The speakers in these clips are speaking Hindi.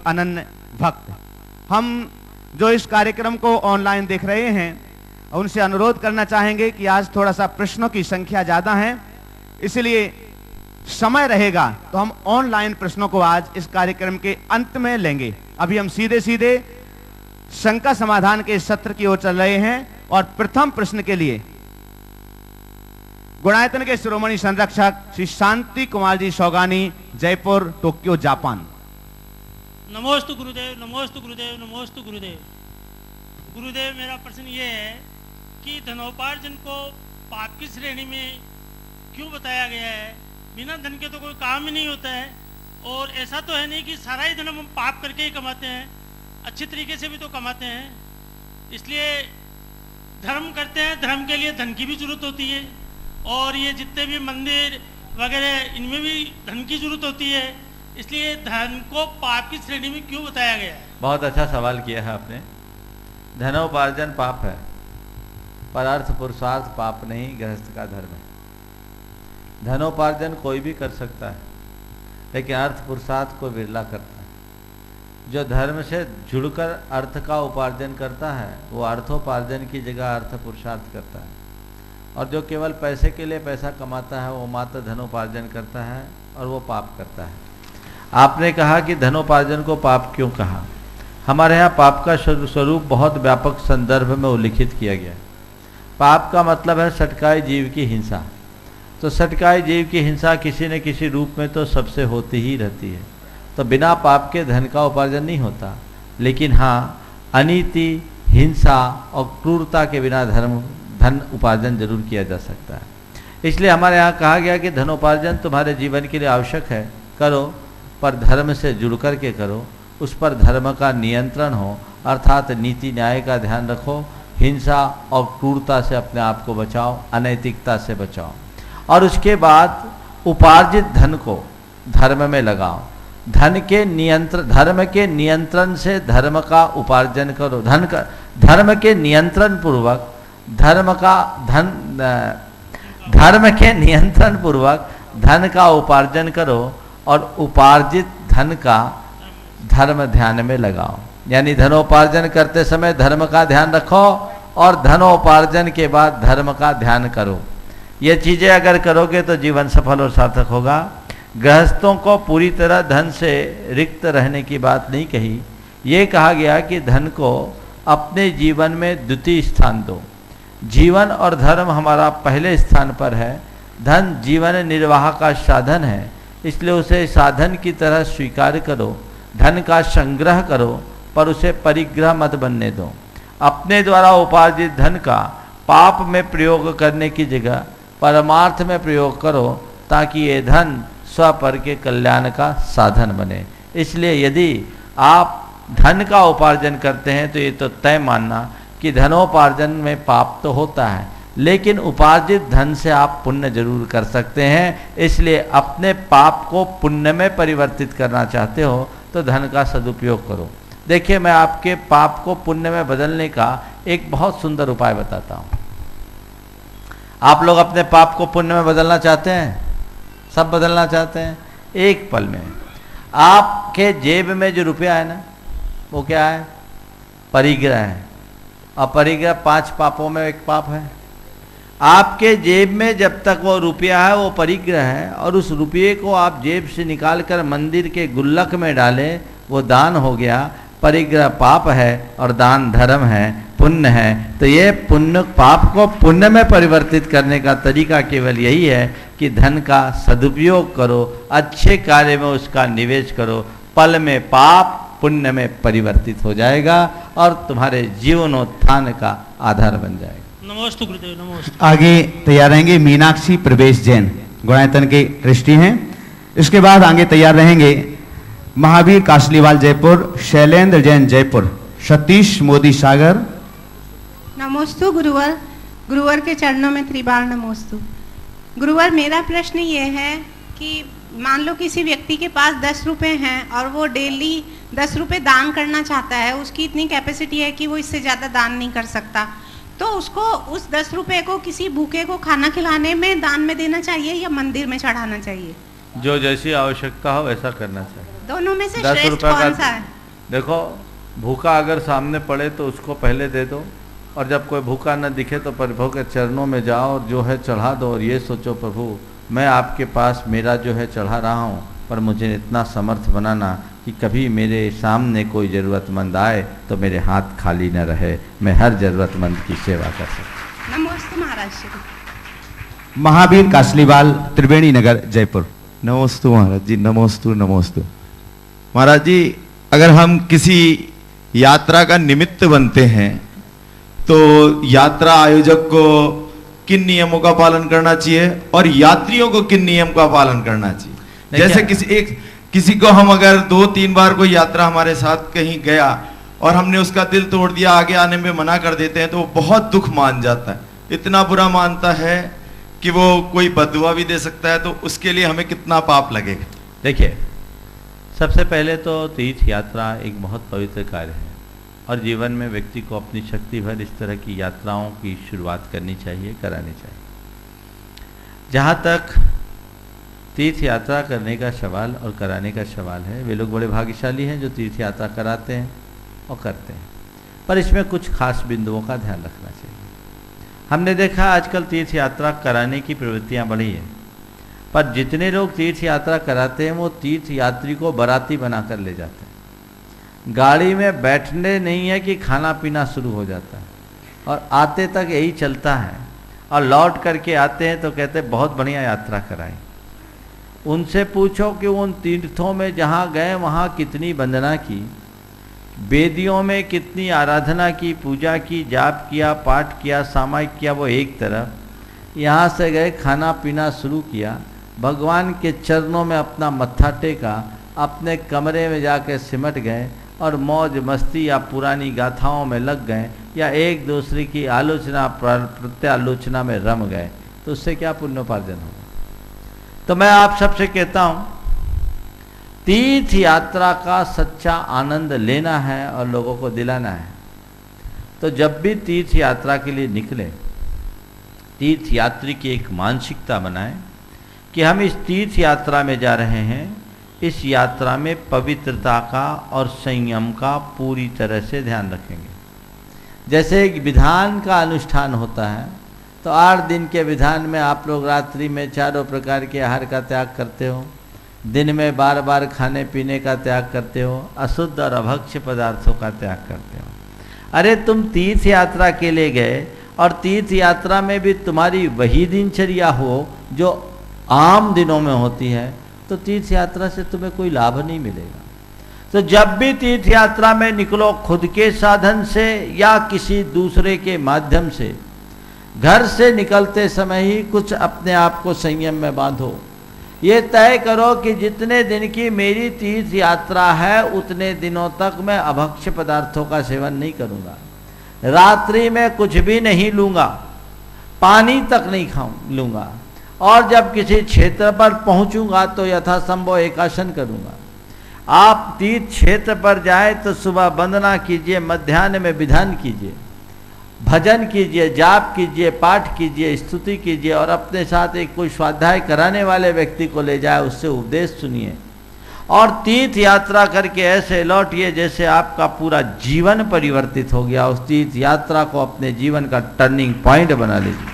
अनन्य भक्त। हम जो इस कार्यक्रम को ऑनलाइन देख रहे हैं उनसे अनुरोध करना चाहेंगे कि आज थोड़ा सा प्रश्नों की संख्या ज्यादा है, इसलिए समय रहेगा तो हम ऑनलाइन प्रश्नों को आज इस कार्यक्रम के अंत में लेंगे। अभी हम सीधे सीधे शंका समाधान के सत्र की ओर चल रहे हैं और प्रथम प्रश्न के लिए गुणायतन के शिरोमणि संरक्षक श्री शांति कुमार जी सौगानी, जयपुर, टोक्यो, जापान। नमोस्तु गुरुदेव, नमोस्तु गुरुदेव, नमोस्तु गुरुदेव। गुरुदेव, मेरा प्रश्न ये है कि धनोपार्जन को पाप की श्रेणी में क्यों बताया गया है? बिना धन के तो कोई काम ही नहीं होता है, और ऐसा तो है नहीं कि सारा ही धन हम पाप करके ही कमाते हैं, अच्छी तरीके से भी तो कमाते हैं। इसलिए धर्म करते हैं, धर्म के लिए धन की भी जरूरत होती है, और ये जितने भी मंदिर वगैरह इनमें भी धन की जरूरत होती है, इसलिए धन को पाप की श्रेणी में क्यों बताया गया है? बहुत अच्छा सवाल किया है आपने। धनोपार्जन पाप है, पर अर्थ पुरुषार्थ पाप नहीं, गृहस्थ का धर्म है। धनोपार्जन कोई भी कर सकता है, लेकिन अर्थ पुरुषार्थ को विरला करता है। जो धर्म से जुड़कर अर्थ का उपार्जन करता है वो अर्थोपार्जन की जगह अर्थ पुरुषार्थ करता है, और जो केवल पैसे के लिए पैसा कमाता है वो मात्र धनोपार्जन करता है और वो पाप करता है। आपने कहा कि धनोपार्जन को पाप क्यों कहा? हमारे यहाँ पाप का स्वरूप बहुत व्यापक संदर्भ में उल्लिखित किया गया है। पाप का मतलब है सटकाए जीव की हिंसा। तो सटकाए जीव की हिंसा किसी न किसी रूप में तो सबसे होती ही रहती है। तो बिना पाप के धन का उपार्जन नहीं होता, लेकिन हाँ, अनीति, हिंसा और क्रूरता के बिना धन उपार्जन जरूर किया जा सकता है। इसलिए हमारे यहाँ कहा गया कि धनोपार्जन तुम्हारे जीवन के लिए आवश्यक है, करो, पर धर्म से जुड़ कर के करो, उस पर धर्म का नियंत्रण हो, अर्थात नीति न्याय का ध्यान रखो, हिंसा और क्रूरता से अपने आप को बचाओ, अनैतिकता से बचाओ, और उसके बाद उपार्जित धन को धर्म में लगाओ। धर्म के नियंत्रण से धर्म का उपार्जन करो। धर्म के नियंत्रण पूर्वक धर्म के नियंत्रण पूर्वक धन का उपार्जन करो, और उपार्जित धन का धर्म ध्यान में लगाओ। यानी धनोपार्जन करते समय धर्म का ध्यान रखो, और धनोपार्जन के बाद धर्म का ध्यान करो। ये चीज़ें अगर करोगे तो जीवन सफल और सार्थक होगा। गृहस्थों को पूरी तरह धन से रिक्त रहने की बात नहीं कही। ये कहा गया कि धन को अपने जीवन में द्वितीय स्थान दो। जीवन और धर्म हमारा पहले स्थान पर है। धन जीवन निर्वाह का साधन है, इसलिए उसे साधन की तरह स्वीकार करो। धन का संग्रह करो, पर उसे परिग्रह मत बनने दो। अपने द्वारा उपार्जित धन का पाप में प्रयोग करने की जगह परमार्थ में प्रयोग करो, ताकि ये धन स्वपर के कल्याण का साधन बने। इसलिए यदि आप धन का उपार्जन करते हैं तो ये तो तय मानना कि धनोपार्जन में पाप तो होता है, लेकिन उपार्जित धन से आप पुण्य जरूर कर सकते हैं। इसलिए अपने पाप को पुण्य में परिवर्तित करना चाहते हो तो धन का सदुपयोग करो। देखिए, मैं आपके पाप को पुण्य में बदलने का एक बहुत सुंदर उपाय बताता हूँ। आप लोग अपने पाप को पुण्य में बदलना चाहते हैं? सब बदलना चाहते हैं? एक पल में आपके जेब में जो रुपया है ना, वो क्या है? परिग्रह है। और परिग्रह 5 पापों में एक पाप है। आपके जेब में जब तक वो रुपया है वो परिग्रह है, और उस रुपये को आप जेब से निकाल कर मंदिर के गुल्लक में डालें, वो दान हो गया। परिग्रह पाप है और दान धर्म है, पुण्य है। तो ये पुण्य, पाप को पुण्य में परिवर्तित करने का तरीका केवल यही है कि धन का सदुपयोग करो, अच्छे कार्य में उसका निवेश करो। पल में पाप पुण्य में परिवर्तित हो जाएगा और तुम्हारे जीवनोत्थान का आधार बन जाएगा। नमोस्तु गुरुदेव, नमोस्तु। आगे तैयार रहेंगे मीनाक्षी प्रवेश जैन, गुणायतन के दृष्टि हैं। इसके बाद आगे तैयार रहेंगे महावीर कासलीवाल जयपुर, शैलेंद्र जैन जयपुर, सतीश मोदी सागर। नमोस्तु गुरुवर। गुरुवर के चरणों में त्रिबार नमोस्तु। गुरुवर, मेरा प्रश्न ये है कि मान लो किसी व्यक्ति के पास 10 रुपए हैं और वो डेली 10 रुपए दान करना चाहता है, उसकी इतनी कैपेसिटी है कि वो इससे ज़्यादा दान नहीं कर सकता, तो उसको उस 10 रुपए को किसी भूखे को खाना खिलाने में दान में देना चाहिए या मंदिर में चढ़ाना चाहिए? जो जैसी आवश्यकता हो वैसा करना चाहिए। दोनों में से श्रेष्ठ कौन सा है? देखो, भूखा अगर सामने पड़े तो उसको पहले दे दो, और जब कोई भूखा न दिखे तो प्रभु के चरणों में जाओ और जो है चढ़ा दो, और ये सोचो प्रभु मैं आपके पास मेरा जो है चढ़ा रहा हूँ, पर मुझे इतना समर्थ बनाना कि कभी मेरे सामने कोई ज़रूरतमंद आए तो मेरे हाथ खाली न रहे, मैं हर ज़रूरतमंद की सेवा कर सकूँ। नमस्ते महाराज श्री। महावीर कासलीवाल, त्रिवेणी नगर, जयपुर। नमोस्तु महाराज जी, नमोस्तु नमोस्तु। महाराज जी, अगर हम किसी यात्रा का निमित्त बनते हैं तो यात्रा आयोजक को किन नियमों का पालन करना चाहिए और यात्रियों को किन नियम का पालन करना चाहिए? जैसे किसी को हम अगर 2-3 बार कोई यात्रा हमारे साथ कहीं गया और हमने उसका दिल तोड़ दिया, आगे आने में मना कर देते हैं, तो वो बहुत दुख मान जाता है, इतना बुरा मानता है कि वो कोई बददुआ भी दे सकता है, तो उसके लिए हमें कितना पाप लगेगा? देखिए, सबसे पहले तो तीर्थ यात्रा एक बहुत पवित्र कार्य है और जीवन में व्यक्ति को अपनी शक्ति भर इस तरह की यात्राओं की शुरुआत करनी चाहिए, करानी चाहिए। जहाँ तक तीर्थ यात्रा करने का सवाल और कराने का सवाल है, वे लोग बड़े भाग्यशाली हैं जो तीर्थ यात्रा कराते हैं और करते हैं, पर इसमें कुछ खास बिंदुओं का ध्यान रखना चाहिए। हमने देखा आजकल तीर्थ यात्रा कराने की प्रवृत्तियाँ बढ़ी हैं, पर जितने लोग तीर्थ यात्रा कराते हैं वो तीर्थ यात्री को बाराती बना कर ले जाते हैं। गाड़ी में बैठने नहीं है कि खाना पीना शुरू हो जाता है और आते तक यही चलता है, और लौट करके आते हैं तो कहते हैं बहुत बढ़िया यात्रा कराई। उनसे पूछो कि उन तीर्थों में जहाँ गए वहाँ कितनी वंदना की, वेदियों में कितनी आराधना की, पूजा की, जाप किया, पाठ किया, सामायिक किया, वो एक तरफ। यहाँ से गए, खाना पीना शुरू किया, भगवान के चरणों में अपना मत्था टेका, अपने कमरे में जाके सिमट गए और मौज मस्ती या पुरानी गाथाओं में लग गए या एक दूसरे की आलोचना प्रत्यालोचना में रम गए, तो उससे क्या पुण्योपार्जन होगा? तो मैं आप सबसे कहता हूँ, तीर्थ यात्रा का सच्चा आनंद लेना है और लोगों को दिलाना है। तो जब भी तीर्थ यात्रा के लिए निकले, तीर्थ यात्री की एक मानसिकता बनाएं कि हम इस तीर्थ यात्रा में जा रहे हैं, इस यात्रा में पवित्रता का और संयम का पूरी तरह से ध्यान रखेंगे। जैसे एक विधान का अनुष्ठान होता है, तो 8 दिन के विधान में आप लोग रात्रि में 4 प्रकार के आहार का त्याग करते हो, दिन में बार बार खाने पीने का त्याग करते हो, अशुद्ध और अभक्ष्य पदार्थों का त्याग करते हो। अरे तुम तीर्थ यात्रा के लिए गए और तीर्थ यात्रा में भी तुम्हारी वही दिनचर्या हो जो आम दिनों में होती है, तो तीर्थ यात्रा से तुम्हें कोई लाभ नहीं मिलेगा। तो जब भी तीर्थ यात्रा में निकलो, खुद के साधन से या किसी दूसरे के माध्यम से, घर से निकलते समय ही कुछ अपने आप को संयम में बांधो। ये तय करो कि जितने दिन की मेरी तीर्थ यात्रा है उतने दिनों तक मैं अभक्ष्य पदार्थों का सेवन नहीं करूँगा, रात्रि में कुछ भी नहीं लूँगा, पानी तक नहीं लूँगा, और जब किसी क्षेत्र पर पहुँचूँगा तो यथासंभव एकासन करूँगा। आप तीर्थ क्षेत्र पर जाए तो सुबह वंदना कीजिए, मध्याह्न में विधान कीजिए, भजन कीजिए, जाप कीजिए, पाठ कीजिए, स्तुति कीजिए, और अपने साथ एक कोई स्वाध्याय कराने वाले व्यक्ति को ले जाए, उससे उपदेश सुनिए, और तीर्थ यात्रा करके ऐसे लौटिए जैसे आपका पूरा जीवन परिवर्तित हो गया। उस तीर्थ यात्रा को अपने जीवन का टर्निंग पॉइंट बना लीजिए।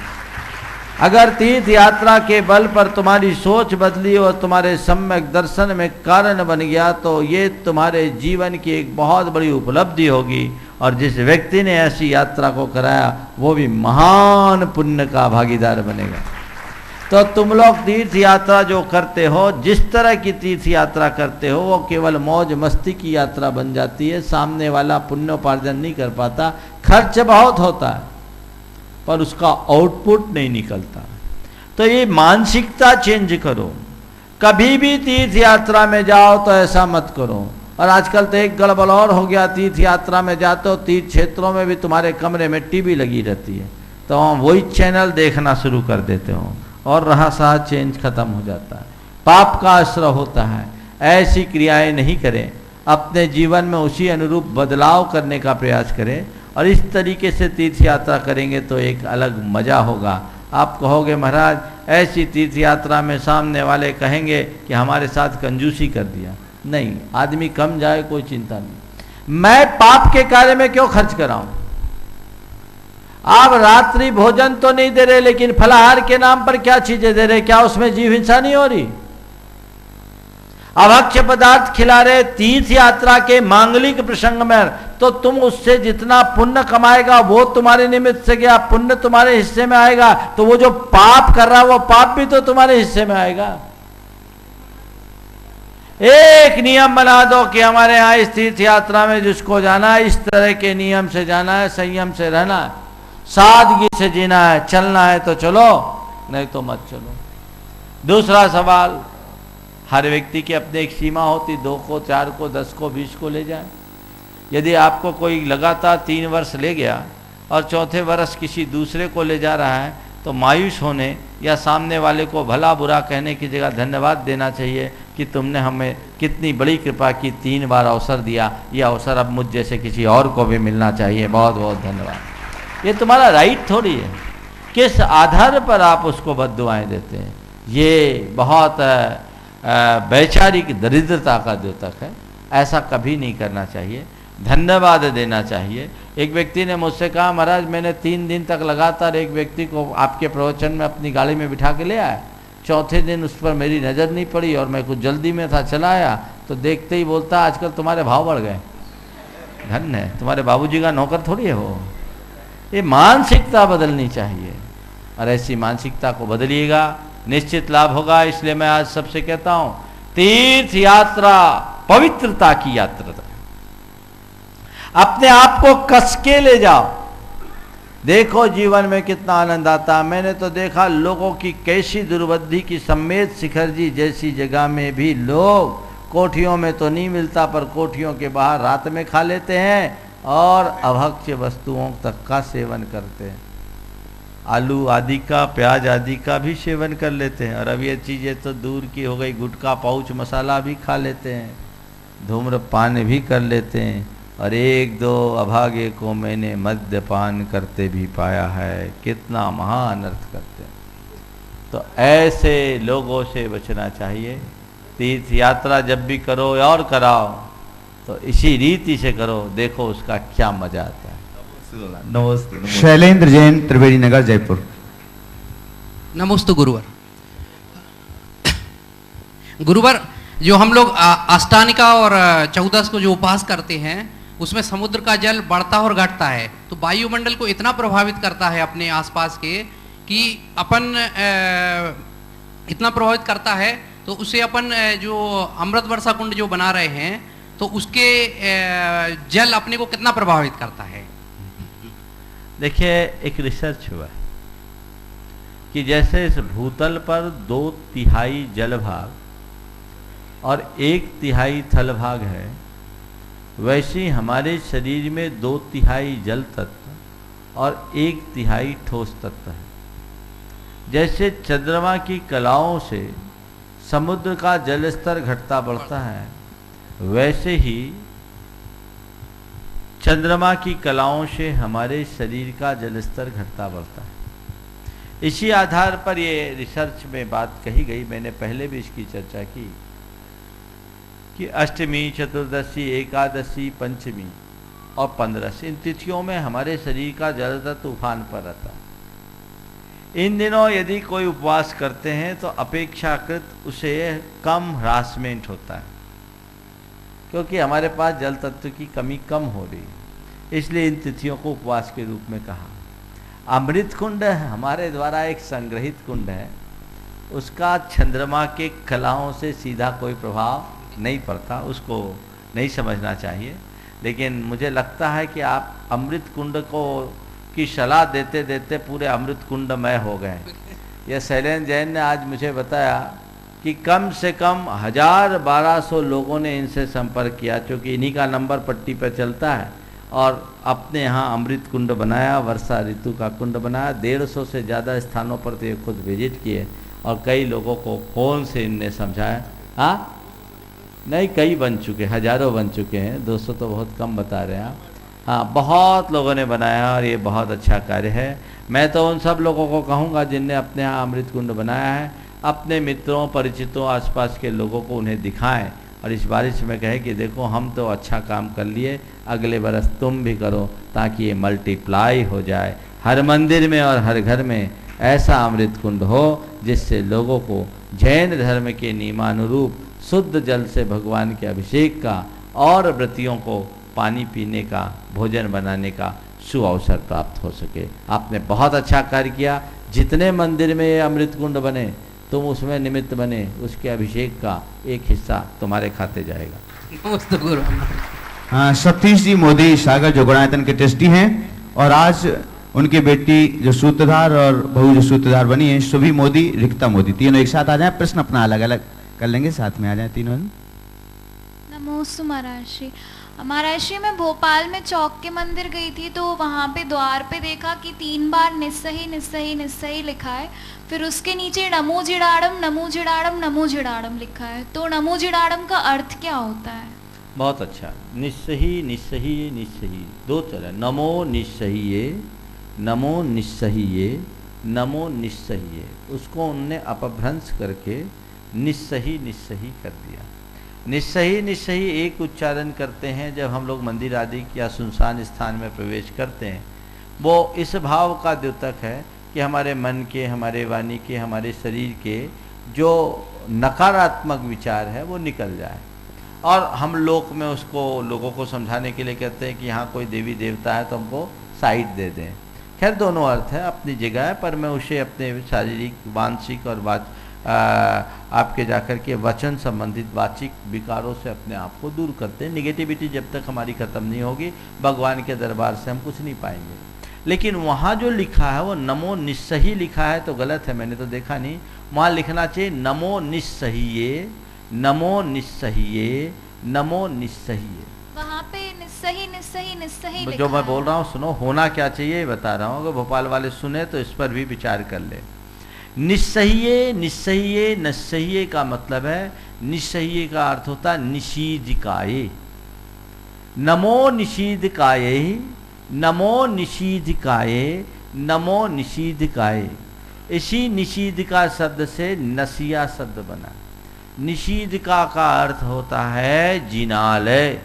अगर तीर्थ यात्रा के बल पर तुम्हारी सोच बदली और तुम्हारे सम्यक दर्शन में कारण बन गया, तो ये तुम्हारे जीवन की एक बहुत बड़ी उपलब्धि होगी, और जिस व्यक्ति ने ऐसी यात्रा को कराया वो भी महान पुण्य का भागीदार बनेगा। तो तुम लोग तीर्थ यात्रा जो करते हो, जिस तरह की तीर्थ यात्रा करते हो, वो केवल मौज मस्ती की यात्रा बन जाती है। सामने वाला पुण्योपार्जन नहीं कर पाता, खर्च बहुत होता है पर उसका आउटपुट नहीं निकलता। तो ये मानसिकता चेंज करो। कभी भी तीर्थ यात्रा में जाओ तो ऐसा मत करो। और आजकल तो एक गड़बड़ और हो गया, तीर्थ यात्रा में जाते हो, तीर्थ क्षेत्रों में भी तुम्हारे कमरे में टीवी लगी रहती है, तो हम वही चैनल देखना शुरू कर देते हो और रहा सहा चेंज खत्म हो जाता है, पाप का आश्रय होता है। ऐसी क्रियाएं नहीं करें, अपने जीवन में उसी अनुरूप बदलाव करने का प्रयास करें, और इस तरीके से तीर्थ यात्रा करेंगे तो एक अलग मज़ा होगा। आप कहोगे महाराज ऐसी तीर्थ यात्रा में सामने वाले कहेंगे कि हमारे साथ कंजूसी कर दिया। नहीं, आदमी कम जाए कोई चिंता नहीं, मैं पाप के कार्य में क्यों खर्च कराऊं? आप रात्रि भोजन तो नहीं दे रहे, लेकिन फलाहार के नाम पर क्या चीजें दे रहे? क्या उसमें जीव हिंसा नहीं हो रही? अभक्ष्य पदार्थ खिला रहे तीर्थ यात्रा के मांगलिक प्रसंग में, तो तुम उससे जितना पुण्य कमाएगा वो तुम्हारे निमित्त से गया, पुण्य तुम्हारे हिस्से में आएगा, तो वो जो पाप कर रहा है वो पाप भी तो तुम्हारे हिस्से में आएगा। एक नियम बना दो कि हमारे यहाँ इस तीर्थ यात्रा में जिसको जाना है इस तरह के नियम से जाना है, संयम से रहना है, सादगी से जीना है, चलना है तो चलो, नहीं तो मत चलो। दूसरा सवाल, हर व्यक्ति की अपनी एक सीमा होती, 2 को, 4 को, 10 को, 20 को ले जाए। यदि आपको कोई लगातार 3 वर्ष ले गया और चौथे वर्ष किसी दूसरे को ले जा रहा है, तो मायूस होने या सामने वाले को भला बुरा कहने की जगह धन्यवाद देना चाहिए कि तुमने हमें कितनी बड़ी कृपा की, 3 बार अवसर दिया, यह अवसर अब मुझ जैसे किसी और को भी मिलना चाहिए, बहुत बहुत धन्यवाद। ये तुम्हारा राइट थोड़ी है। किस आधार पर आप उसको बद्दुआएं देते हैं? ये बहुत वैचारिक दरिद्रता का द्योतक है। ऐसा कभी नहीं करना चाहिए, धन्यवाद देना चाहिए। एक व्यक्ति ने मुझसे कहा, महाराज मैंने 3 दिन तक लगातार एक व्यक्ति को आपके प्रवचन में अपनी गाड़ी में बिठा के ले आया, चौथे दिन उस पर मेरी नज़र नहीं पड़ी और मैं कुछ जल्दी में था, चला आया तो देखते ही बोलता आजकल तुम्हारे भाव बढ़ गए। धन्य है, तुम्हारे बाबूजी का नौकर थोड़ी है वो। ये मानसिकता बदलनी चाहिए और ऐसी मानसिकता को बदलिएगा, निश्चित लाभ होगा। इसलिए मैं आज सबसे कहता हूं, तीर्थ यात्रा पवित्रता की यात्रा, अपने आप को कस के ले जाओ, देखो जीवन में कितना आनंद आता। मैंने तो देखा लोगों की कैसी दुर्बुद्धि की, सम्मेत शिखर जी जैसी जगह में भी लोग कोठियों में तो नहीं मिलता, पर कोठियों के बाहर रात में खा लेते हैं और अभक्ष्य वस्तुओं तक का सेवन करते हैं, आलू आदि का, प्याज आदि का भी सेवन कर लेते हैं। और अब ये चीज़ें तो दूर की हो गई, गुटखा पाउच मसाला भी खा लेते हैं, धूम्रपान भी कर लेते हैं, और 1-2 अभागे को मैंने मद्यपान करते भी पाया है। कितना महान अनर्थ करते हैं। तो ऐसे लोगों से बचना चाहिए। तीर्थ यात्रा जब भी करो और कराओ तो इसी रीति से करो, देखो उसका क्या मजा आता है। नमस्ते। शैलेंद्र जैन, त्रिवेणी नगर, जयपुर। नमोस्तु गुरुवर। गुरुवर, जो हम लोग अष्टानिका और 14 को जो उपास करते हैं उसमें समुद्र का जल बढ़ता और घटता है, तो वायुमंडल को इतना प्रभावित करता है अपने आसपास के कि अपन इतना प्रभावित करता है, तो उसे अपन जो अमृत वर्षा कुंड जो बना रहे हैं तो उसके जल अपने को कितना प्रभावित करता है? देखिए, एक रिसर्च हुआ कि जैसे इस भूतल पर 2/3 जल भाग और 1/3 थल भाग है, वैसे हमारे शरीर में 2/3 जल तत्व और 1/3 ठोस तत्व है। जैसे चंद्रमा की कलाओं से समुद्र का जल स्तर घटता बढ़ता है, वैसे ही चंद्रमा की कलाओं से हमारे शरीर का जल स्तर घटता बढ़ता है। इसी आधार पर ये रिसर्च में बात कही गई, मैंने पहले भी इसकी चर्चा की, कि अष्टमी, चतुर्दशी, एकादशी, पंचमी और 15 इन तिथियों में हमारे शरीर का जल तूफान पर रहता है। इन दिनों यदि कोई उपवास करते हैं तो अपेक्षाकृत उसे कम ह्रासमेंट होता है, क्योंकि हमारे पास जल तत्व की कमी कम हो रही है। इसलिए इन तिथियों को उपवास के रूप में कहा। अमृत कुंड हमारे द्वारा एक संग्रहित कुंड है, उसका चंद्रमा के कलाओं से सीधा कोई प्रभाव नहीं पड़ता, उसको नहीं समझना चाहिए। लेकिन मुझे लगता है कि आप अमृत कुंड को की सलाह देते देते पूरे अमृत कुंडमय हो गए। यह शैलेंद्र जैन ने आज मुझे बताया कि कम से कम 1000-1200 लोगों ने इनसे संपर्क किया, क्योंकि इन्हीं का नंबर पट्टी पर चलता है, और अपने यहाँ अमृत कुंड बनाया, वर्षा ऋतु का कुंड बनाया। 150 से ज़्यादा स्थानों पर तो ये खुद विजिट किए और कई लोगों को फ़ोन से इनने समझाया। हाँ नहीं, कई बन चुके, हज़ारों बन चुके हैं, 200 तो बहुत कम बता रहे हैं आप। हाँ, बहुत लोगों ने बनाया और ये बहुत अच्छा कार्य है। मैं तो उन सब लोगों को कहूँगा जिनने अपने यहाँ अमृत कुंड बनाया है, अपने मित्रों, परिचितों, आसपास के लोगों को उन्हें दिखाएं और इस बारिश में कहे कि देखो हम तो अच्छा काम कर लिए, अगले बरस तुम भी करो, ताकि ये मल्टीप्लाई हो जाए। हर मंदिर में और हर घर में ऐसा अमृत कुंड हो जिससे लोगों को जैन धर्म के नियमानुरूप शुद्ध जल से भगवान के अभिषेक का और व्रतियों को पानी पीने का, भोजन बनाने का सुअवसर प्राप्त हो सके। आपने बहुत अच्छा कार्य किया। जितने मंदिर में ये अमृत कुंड बने तुम उसमें निमित्त बने, उसके अभिषेक का एक हिस्सा तुम्हारे खाते जाएगा। नमस्ते गुरु। हाँ, सतीश जी मोदी सागर जो गुणायतन के ट्रस्टी हैं, और आज उनकी बेटी जो सूत्रधार और बहू जो सूत्रधार बनी है, शुभी मोदी, रिक्ता मोदी, तीनों एक साथ आ जाएं। प्रश्न अपना अलग अलग कर लेंगे, साथ में आ जाएं तीनों। नमोस्तु महाराज जी। महाराज जी, मैं भोपाल में चौक के मंदिर गई थी, तो वहाँ पे द्वार पे देखा कि 3 बार निस्सही निस्सही निस्सही लिखा है, फिर उसके नीचे नमो जिडाड़म नमो जिडाड़म नमो जिडाड़म लिखा है। तो नमो जिडाड़म का अर्थ क्या होता है? बहुत अच्छा। निस्सही निस्सही निस्सही, 2 तरह, नमो निस्सही, नमो निस्सही, नमो निस्सही, उसको उनने अपभ्रंश करके निस्सही निस्सही कर दिया। निस्सही निस्सही एक उच्चारण करते हैं जब हम लोग मंदिर आदि या सुनसान स्थान में प्रवेश करते हैं। वो इस भाव का द्योतक है कि हमारे मन के, हमारे वाणी के, हमारे शरीर के जो नकारात्मक विचार है वो निकल जाए। और हम लोक में उसको लोगों को समझाने के लिए कहते हैं कि यहाँ कोई देवी देवता है तो हमको साइड दे दें। खैर दोनों अर्थ है, अपनी जगह है, पर मैं उसे अपने शारीरिक, मानसिक और आपके जाकर के वचन संबंधित वाचिक विकारों से अपने आप को दूर करते हैं। निगेटिविटी जब तक हमारी ख़त्म नहीं होगी, भगवान के दरबार से हम कुछ नहीं पाएंगे। लेकिन वहाँ जो लिखा है वो नमो निस्सही लिखा है तो गलत है, मैंने तो देखा नहीं। वहाँ लिखना चाहिए नमो निस्सहिये, नमो निस्सहिये, नमो निस्सहिये। वहाँ पे निस्सही निस्सही निस्सही जो लिखा मैं है। बोल रहा हूँ सुनो, होना क्या चाहिए बता रहा हूँ। अगर भोपाल वाले सुने तो इस पर भी विचार कर ले। निस्सहिये, निस्सहिये, नस्सहिये का मतलब है, निस्सहिये का अर्थ होता है निषीदिकाये। नमो निषीदिकाये, नमो निषीदिकाये, नमो निषीदिकाये। इसी निषीदिका शब्द से नसिया शब्द बना। निषीदिका का अर्थ होता है जिनालय,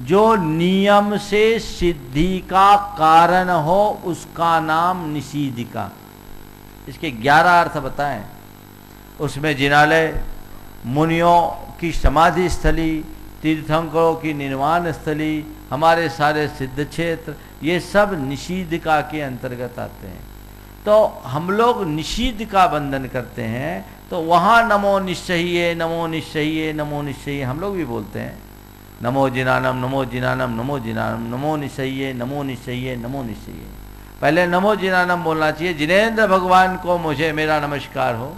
जो नियम से सिद्धि का कारण हो उसका नाम निषीदिका। इसके 11 अर्थ बताएं। उसमें जिनालय, मुनियों की समाधि स्थली, तीर्थंकरों की निर्वाण स्थली, हमारे सारे सिद्ध क्षेत्र, ये सब निषीदिका के अंतर्गत आते हैं। तो हम लोग निषीदिका बंधन करते हैं, तो वहाँ नमो निश्चहिये, नमो निश्चहिये, नमो निश्चहिये हम लोग भी बोलते हैं। नमो जिनानम, नमो जिनानम, नमो जिनानम, नमो निश्चहिये, नमो निश्चहिये, नमो निश्चहिये। पहले नमो जिनानम बोलना चाहिए, जिनेंद्र भगवान को मुझे मेरा नमस्कार हो।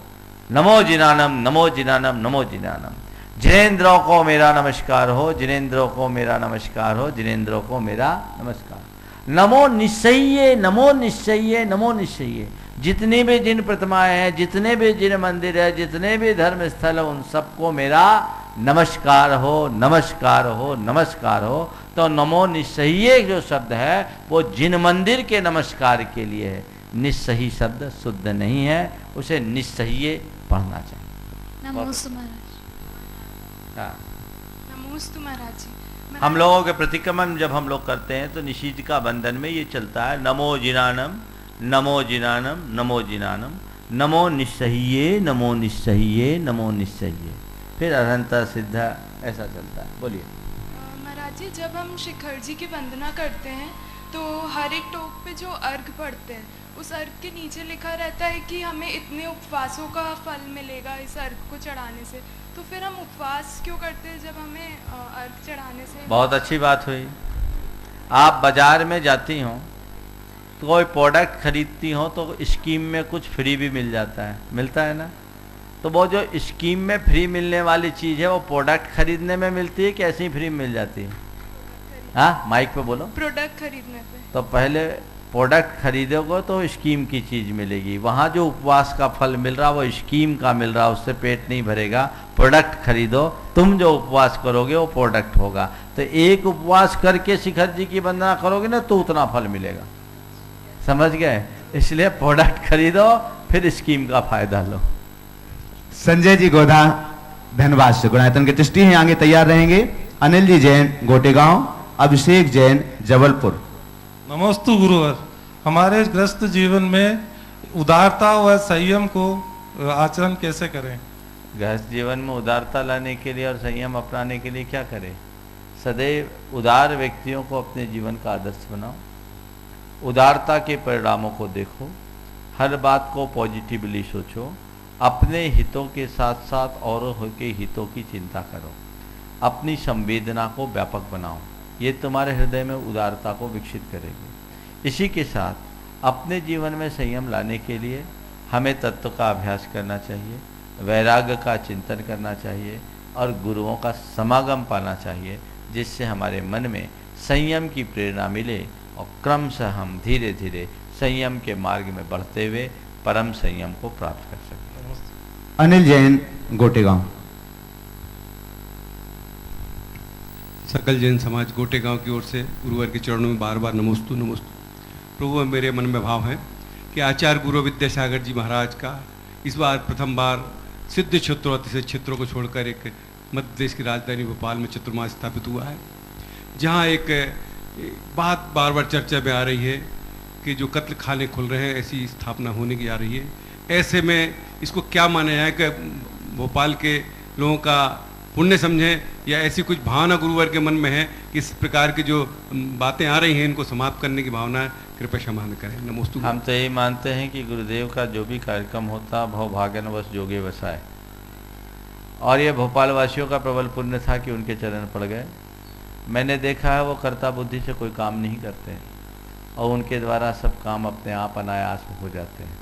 नमो जिनानम, नमो जिनानम, नमो जिनानम। जिनेंद्रों को मेरा नमस्कार हो, जिनेंद्रों को मेरा नमस्कार हो, जिनेंद्रों को मेरा नमस्कार। नमो निश्चहिये, नमो निश्चहिये, नमो निश्चहिये। जितनी भी जिन प्रतिमाएं हैं, जितने भी जिन मंदिर है, जितने भी धर्म स्थल है, उन सबको मेरा नमस्कार हो, नमस्कार हो, नमस्कार हो। तो नमो निस्सहिये जो शब्द है वो जिन मंदिर के नमस्कार के लिए है। निस्सही शब्द शुद्ध नहीं है, उसे निस्सहिये पढ़ना चाहिए। नमोस्तु महाराज। हाँ। नमोस्तु महाराज जी। हम लोगों के प्रतिक्रमण जब हम लोग करते हैं तो निषीदिका बंधन में ये चलता है, नमो जिनानम, नमो जिनानम, नमो जिनानम, नमो निस्सहिये, नमो निस्सहिये, नमो निस्सहिये, फिर अनंत सिद्ध, ऐसा चलता है। बोलिए। महाराज जी, जब हम शिखर जी की वंदना करते हैं तो हर एक टोक पे जो अर्घ पढ़ते हैं, उस अर्घ के नीचे लिखा रहता है कि हमें इतने उपवासों का फल मिलेगा इस अर्घ को चढ़ाने से। तो फिर हम उपवास क्यों करते हैं जब हमें अर्घ चढ़ाने से? बहुत अच्छी बात हुई। आप बाजार में जाती हो तो कोई प्रोडक्ट खरीदती हो तो स्कीम में कुछ फ्री भी मिल जाता है, मिलता है ना। तो वो जो स्कीम में फ्री मिलने वाली चीज़ है वो प्रोडक्ट खरीदने में मिलती है कि ऐसे ही फ्री मिल जाती है? हाँ, माइक पे बोलो। प्रोडक्ट खरीदने पे। तो पहले प्रोडक्ट खरीदोगे तो स्कीम की चीज़ मिलेगी। वहाँ जो उपवास का फल मिल रहा वो स्कीम का मिल रहा, उससे पेट नहीं भरेगा। प्रोडक्ट खरीदो, तुम जो उपवास करोगे वो प्रोडक्ट होगा। तो एक उपवास करके शिखर जी की वंदना करोगे ना तो उतना फल मिलेगा, समझ गए? इसलिए प्रोडक्ट खरीदो फिर स्कीम का फायदा लो। संजय जी गोधा धन्यवाद से गुणायतन के ट्रस्टी हैं, आगे तैयार रहेंगे अनिल जी जैन गोटेगांव, अभिषेक जैन जबलपुर। नमोस्तु गुरुवर। हमारे ग्रस्त जीवन में उदारता व संयम को आचरण कैसे करें? गृहस्थ जीवन में उदारता लाने के लिए और संयम अपनाने के लिए क्या करें? सदैव उदार व्यक्तियों को अपने जीवन का आदर्श बनाओ, उदारता के परिणामों को देखो, हर बात को पॉजिटिवली सोचो, अपने हितों के साथ साथ औरों के हितों की चिंता करो, अपनी संवेदना को व्यापक बनाओ। ये तुम्हारे हृदय में उदारता को विकसित करेगी। इसी के साथ अपने जीवन में संयम लाने के लिए हमें तत्व का अभ्यास करना चाहिए, वैराग्य का चिंतन करना चाहिए और गुरुओं का समागम पाना चाहिए, जिससे हमारे मन में संयम की प्रेरणा मिले और क्रमशः हम धीरे धीरे संयम के मार्ग में बढ़ते हुए परम संयम को प्राप्त कर सकें। अनिल जैन गोटेगांव। सकल जैन समाज गोटेगांव की ओर से गुरुवर के चरणों में बार बार नमोस्तु नमोस्तु। प्रभु, मेरे मन में भाव है कि आचार्य गुरु विद्यासागर जी महाराज का इस बार प्रथम बार सिद्ध क्षेत्रों अतिशय क्षेत्रों को छोड़कर एक मध्य प्रदेश की राजधानी भोपाल में चतुर्मास स्थापित हुआ है, जहाँ एक बात बार बार चर्चा में आ रही है कि जो कत्ल खाने खुल रहे हैं ऐसी स्थापना होने की आ रही है। ऐसे में इसको क्या माना जाए कि भोपाल के लोगों का पुण्य समझें या ऐसी कुछ भावना गुरुवर के मन में है कि इस प्रकार की जो बातें आ रही हैं इनको समाप्त करने की भावना कृपया क्षमा करें। नमोस्तु। हम तो यही मानते हैं कि गुरुदेव का जो भी कार्यक्रम होता भवभाग्यवश जोगे वसाए, और ये भोपाल वासियों का प्रबल पुण्य था कि उनके चरण पड़ गए। मैंने देखा है वो कर्ता बुद्धि से कोई काम नहीं करते और उनके द्वारा सब काम अपने आप अनायास हो जाते हैं।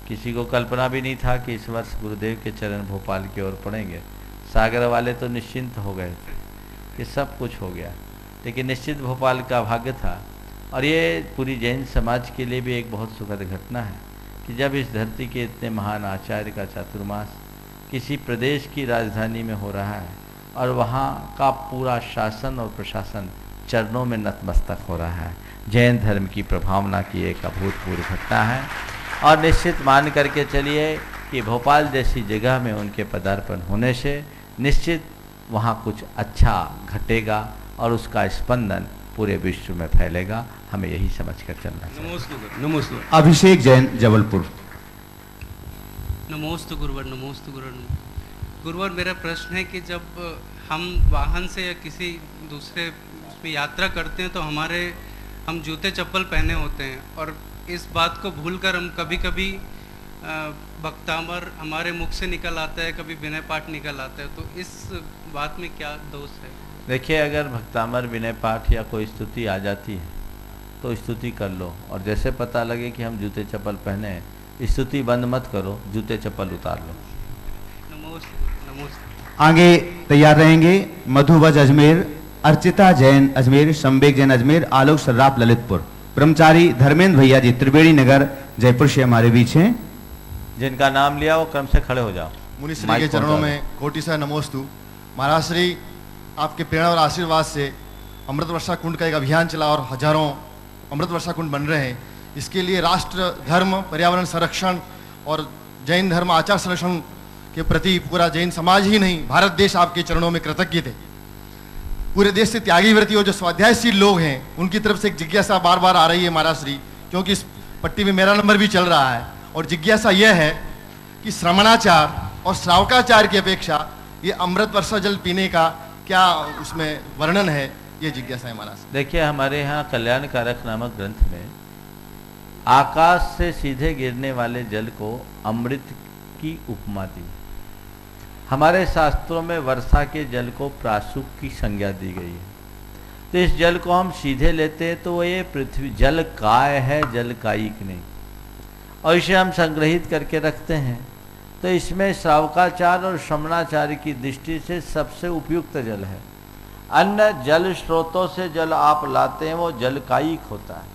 किसी को कल्पना भी नहीं था कि इस वर्ष गुरुदेव के चरण भोपाल की ओर पड़ेंगे। सागर वाले तो निश्चिंत हो गए थे कि सब कुछ हो गया, लेकिन निश्चित भोपाल का भाग्य था। और ये पूरी जैन समाज के लिए भी एक बहुत सुखद घटना है कि जब इस धरती के इतने महान आचार्य का चातुर्मास किसी प्रदेश की राजधानी में हो रहा है और वहाँ का पूरा शासन और प्रशासन चरणों में नतमस्तक हो रहा है, जैन धर्म की प्रभावना की एक अभूतपूर्व घटना है। और निश्चित मान करके चलिए कि भोपाल जैसी जगह में उनके पदार्पण होने से निश्चित वहाँ कुछ अच्छा घटेगा और उसका स्पंदन पूरे विश्व में फैलेगा। हमें यही समझकर चलना चाहिए। नमोस्तु। अभिषेक जैन जबलपुर। नमोस्तु गुरुवर, नमोस्तु गुरुवर। गुरुवर, मेरा प्रश्न है कि जब हम वाहन से या किसी दूसरे उसमें यात्रा करते हैं तो हम जूते चप्पल पहने होते हैं और इस बात को भूलकर हम कभी कभी भक्तामर हमारे मुख से निकल आता है, कभी विनय पाठ निकल आता है, तो इस बात में क्या दोष है? देखिए, अगर भक्तामर विनय पाठ या कोई स्तुति आ जाती है तो स्तुति कर लो, और जैसे पता लगे कि हम जूते चप्पल पहने हैं, स्तुति बंद मत करो, जूते चप्पल उतार लो। आगे तैयार रहेंगे मधुबज अजमेर, अर्चिता जैन अजमेर, संवेक जैन अजमेर, आलोक सर्राफ ललितपुर। ब्रह्मचारी धर्मेंद्र भैया जी त्रिवेणी नगर जयपुर से हमारे बीच हैं। जिनका नाम लिया वो क्रम से खड़े हो जाओ। मुनिश्री के चरणों में कोटि सा नमोस्तु। महाराज श्री, आपके प्रेरणा और आशीर्वाद से अमृत वर्षा कुंड का एक अभियान चला और हजारों अमृत वर्षा कुंड बन रहे हैं। इसके लिए राष्ट्र, धर्म, पर्यावरण संरक्षण और जैन धर्म आचार संरक्षण के प्रति पूरा जैन समाज ही नहीं, भारत देश आपके चरणों में कृतज्ञ थे। पूरे देश से त्यागी व्रती और जो स्वाध्यायशील लोग हैं उनकी तरफ से एक जिज्ञासा बार बार आ रही है महाराज श्री, क्योंकि इस पट्टी में मेरा नंबर भी चल रहा है। और जिज्ञासा यह है कि श्रमणाचार और श्रावकाचार की अपेक्षा ये अमृत वर्षा जल पीने का क्या उसमें वर्णन है, ये जिज्ञासा है महाराज। देखिए, हमारे यहाँ कल्याणकारक नामक ग्रंथ में आकाश से सीधे गिरने वाले जल को अमृत की उपमा दी। हमारे शास्त्रों में वर्षा के जल को प्रासुक की संज्ञा दी गई है। तो इस जल को हम सीधे लेते हैं तो वो ये पृथ्वी जल काय है, जल कायिक नहीं, और इसे हम संग्रहित करके रखते हैं। तो इसमें श्रावकाचार और श्रमणाचार की दृष्टि से सबसे उपयुक्त जल है। अन्य जल स्रोतों से जल आप लाते हैं वो जलकायिक होता है,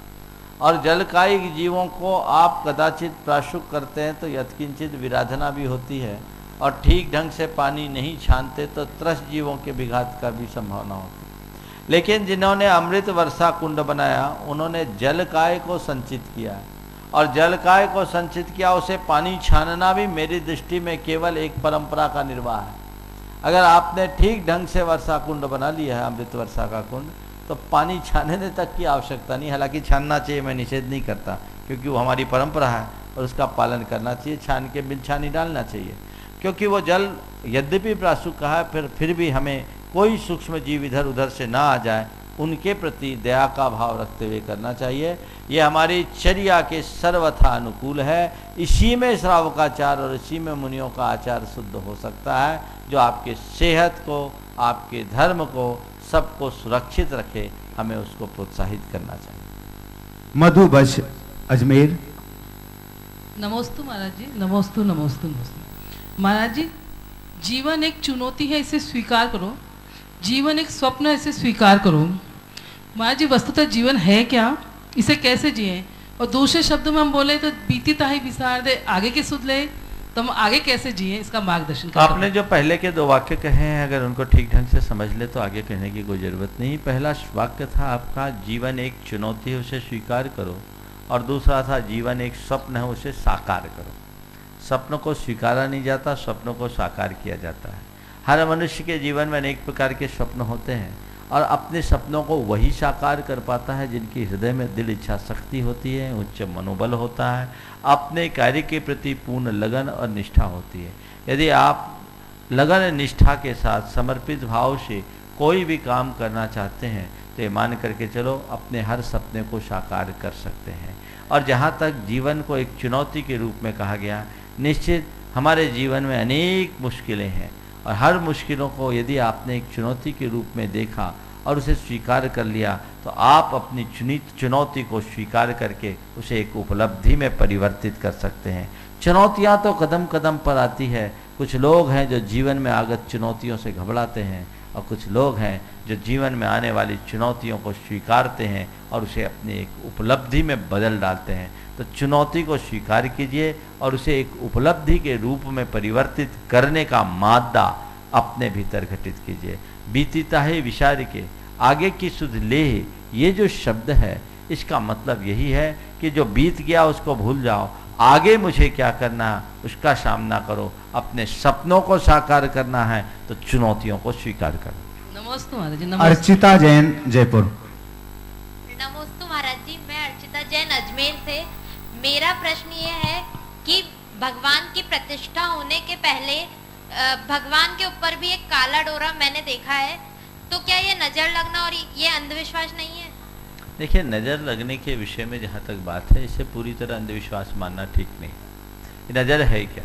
और जलकायिक जीवों को आप कदाचित प्राशुक करते हैं तो यत्किंचित विराधना भी होती है, और ठीक ढंग से पानी नहीं छानते तो त्रस्त जीवों के विघात का भी संभावना होती है। लेकिन जिन्होंने अमृत वर्षा कुंड बनाया उन्होंने जलकाय को संचित किया है, और जलकाय को संचित किया, उसे पानी छानना भी मेरी दृष्टि में केवल एक परंपरा का निर्वाह है। अगर आपने ठीक ढंग से वर्षा कुंड बना लिया है, अमृत वर्षा का कुंड, तो पानी छानने तक की आवश्यकता नहीं। हालांकि छानना चाहिए, मैं निषेध नहीं करता, क्योंकि वो हमारी परंपरा है और उसका पालन करना चाहिए। छान के बिन छानी डालना चाहिए, क्योंकि वो जल यद्यपि प्रासुक कहा है, फिर भी हमें कोई सूक्ष्म जीव इधर उधर से ना आ जाए, उनके प्रति दया का भाव रखते हुए करना चाहिए। ये हमारी चर्या के सर्वथा अनुकूल है। इसी में श्रावकाचार और इसी में मुनियों का आचार शुद्ध हो सकता है, जो आपके सेहत को, आपके धर्म को, सबको सुरक्षित रखे। हमें उसको प्रोत्साहित करना चाहिए। मधु बश अजमेर। नमोस्तु महाराज जी, नमोस्तु नमोस्तु नमोस्तु। महाराज जी, जीवन एक चुनौती है, इसे स्वीकार करो। जीवन एक स्वप्न है, इसे स्वीकार करो। महाराज जी, वस्तुतः जीवन है क्या, इसे कैसे जिए? और दूसरे शब्दों में हम बोले तो बीती ताही विसार दे, आगे के सुध ले, तो हम आगे कैसे जिए, इसका मार्गदर्शन करें। आपने जो पहले के 2 वाक्य कहे हैं, अगर उनको ठीक ढंग से समझ ले तो आगे कहने की कोई जरूरत नहीं। पहला वाक्य था आपका, जीवन एक चुनौती है, उसे स्वीकार करो, और दूसरा था जीवन एक स्वप्न है, उसे साकार करो। स्वप्न को स्वीकारा नहीं जाता, स्वप्नों को साकार किया जाता है। हर मनुष्य के जीवन में अनेक प्रकार के स्वप्न होते हैं, और अपने सपनों को वही साकार कर पाता है जिनकी हृदय में दिल इच्छा शक्ति होती है, उच्च मनोबल होता है, अपने कार्य के प्रति पूर्ण लगन और निष्ठा होती है। यदि आप लगन निष्ठा के साथ समर्पित भाव से कोई भी काम करना चाहते हैं, तो ये मान करके चलो अपने हर सपने को साकार कर सकते हैं। और जहाँ तक जीवन को एक चुनौती के रूप में कहा गया, निश्चित हमारे जीवन में अनेक मुश्किलें हैं, और हर मुश्किलों को यदि आपने एक चुनौती के रूप में देखा और उसे स्वीकार कर लिया, तो आप अपनी चुनौती को स्वीकार करके उसे एक उपलब्धि में परिवर्तित कर सकते हैं। चुनौतियां तो कदम कदम पर आती है। कुछ लोग हैं जो जीवन में आगत चुनौतियों से घबराते हैं, और कुछ लोग हैं जो जीवन में आने वाली चुनौतियों को स्वीकारते हैं और उसे अपनी एक उपलब्धि में बदल डालते हैं। तो चुनौती को स्वीकार कीजिए और उसे एक उपलब्धि के रूप में परिवर्तित करने का मादा अपने भीतर घटित कीजिए। बीतीता है विचार के, आगे की सुध ले, ये जो शब्द है इसका मतलब यही है कि जो बीत गया उसको भूल जाओ, आगे मुझे क्या करना है उसका सामना करो। अपने सपनों को साकार करना है तो चुनौतियों को स्वीकार करो। नमस्ते महाराज जी। नमस्ते। अर्चिता जैन जयपुर। नमस्ते महाराज जी, मैं अर्चिता जैन अजमेर से। मेरा प्रश्न ये है कि भगवान की प्रतिष्ठा होने के पहले भगवान के ऊपर भी एक काला डोरा मैंने देखा है, तो क्या ये नजर लगना और ये अंधविश्वास नहीं है? देखिए, नज़र लगने के विषय में जहाँ तक बात है, इसे पूरी तरह अंधविश्वास मानना ठीक नहीं। नज़र है क्या?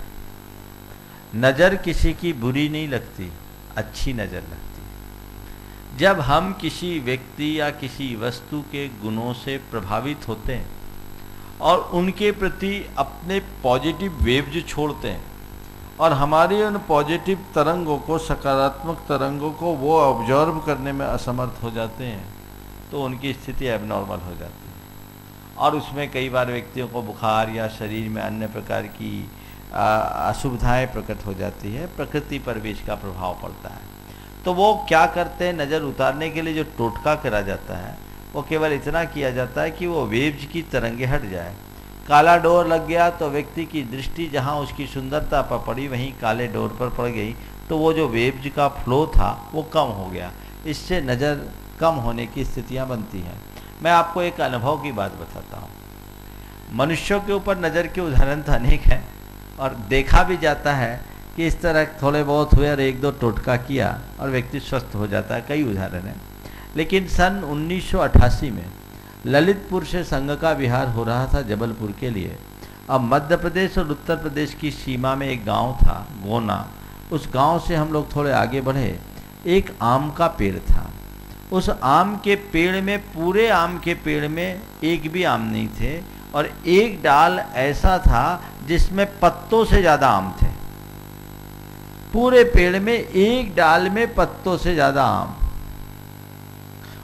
नज़र किसी की बुरी नहीं लगती, अच्छी नज़र लगती। जब हम किसी व्यक्ति या किसी वस्तु के गुणों से प्रभावित होते हैं और उनके प्रति अपने पॉजिटिव वेव्स छोड़ते हैं, और हमारी उन पॉजिटिव तरंगों को, सकारात्मक तरंगों को वो ऑब्जर्व करने में असमर्थ हो जाते हैं, तो उनकी स्थिति एबनॉर्मल हो जाती है। और उसमें कई बार व्यक्तियों को बुखार या शरीर में अन्य प्रकार की असुविधाएं प्रकट हो जाती है, प्रकृति पर भी इसका प्रभाव पड़ता है। तो वो क्या करते हैं, नज़र उतारने के लिए जो टोटका करा जाता है वो केवल इतना किया जाता है कि वो वेव्स की तरंगे हट जाए। काला डोर लग गया तो व्यक्ति की दृष्टि जहाँ उसकी सुंदरता पर पड़ी वहीं काले डोर पर पड़ गई, तो वो जो वेव्स का फ्लो था वो कम हो गया। इससे नज़र कम होने की स्थितियां बनती हैं। मैं आपको एक अनुभव की बात बताता हूँ। मनुष्यों के ऊपर नज़र के उदाहरण तो अनेक हैं, और देखा भी जाता है कि इस तरह थोड़े बहुत हुए और 1-2 टोटका किया और व्यक्ति स्वस्थ हो जाता है, कई उदाहरण हैं। लेकिन सन 1988 में ललितपुर से संघ का विहार हो रहा था जबलपुर के लिए। अब मध्य प्रदेश और उत्तर प्रदेश की सीमा में एक गांव था गोना। उस गांव से हम लोग थोड़े आगे बढ़े, एक आम का पेड़ था। उस आम के पेड़ में, पूरे आम के पेड़ में एक भी आम नहीं थे, और एक डाल ऐसा था जिसमें पत्तों से ज़्यादा आम थे। पूरे पेड़ में एक डाल में पत्तों से ज़्यादा आम।